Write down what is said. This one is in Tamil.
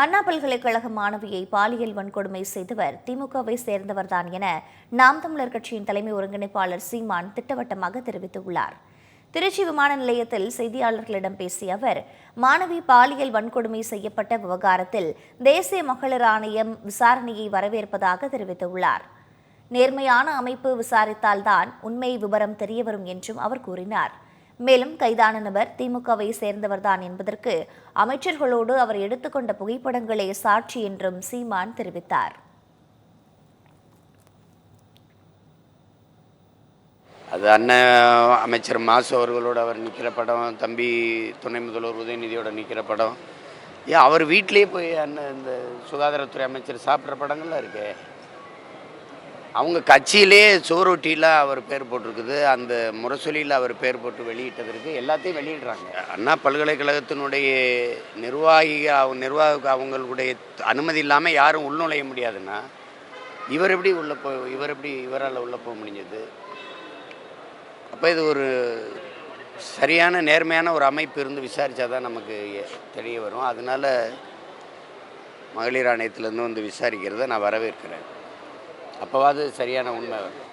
அண்ணா பல்கலைக்கழக மாணவியை பாலியல் வன்கொடுமை செய்தவர் திமுகவை சேர்ந்தவர்தான் என நாம் தமிழர் கட்சியின் தலைமை ஒருங்கிணைப்பாளர் சீமான் திட்டவட்டமாக தெரிவித்துள்ளார். திருச்சி விமான நிலையத்தில் செய்தியாளர்களிடம் பேசிய அவர், மாணவி பாலியல் வன்கொடுமை செய்யப்பட்ட விவகாரத்தில் தேசிய மகளிர் ஆணையம் விசாரணையை வரவேற்பதாக தெரிவித்துள்ளார். நேர்மையான அமைப்பு விசாரித்தால்தான் உண்மை விவரம் தெரியவரும் என்றும் அவர் கூறினார். மேலும் கைதான நபர் திமுகவை சேர்ந்தவர்தான் என்பதற்கு அமைச்சர்களோடு அவர் எடுத்துக்கொண்ட புகைப்படங்களே சாட்சி என்றும் சீமான் தெரிவித்தார். அது அண்ணன் அமைச்சர் மாசு அவர்களோடு அவர் நிற்கிற படம், தம்பி துணை முதல்வர் உதயநிதியோட நிற்கிற படம், அவர் வீட்டிலேயே போய் அண்ணன் இந்த சுகாதாரத்துறை அமைச்சர் சாப்பிட்ற படங்கள்லாம் இருக்கு. அவங்க கட்சியிலே சுவரொட்டியில் அவர் பேர் போட்டிருக்குது, அந்த முரசொலியில் அவர் பேர் போட்டு வெளியிட்டதற்கு எல்லாத்தையும் வெளியிடுறாங்க. அண்ணா பல்கலைக்கழகத்தினுடைய நிர்வாக அவங்களுடைய அனுமதி இல்லாமல் யாரும் உள்நுழைய முடியாதுன்னா இவரால் உள்ளே போக முடிஞ்சது? அப்போ இது ஒரு சரியான நேர்மையான ஒரு அமைப்பு இருந்து விசாரித்தா தான் நமக்கு தெரிய வரும். அதனால் மகளிர் ஆணையத்திலேருந்து வந்து விசாரிக்கிறத நான் வரவேற்கிறேன். அப்போவாது சரியான உண்மை வரும்.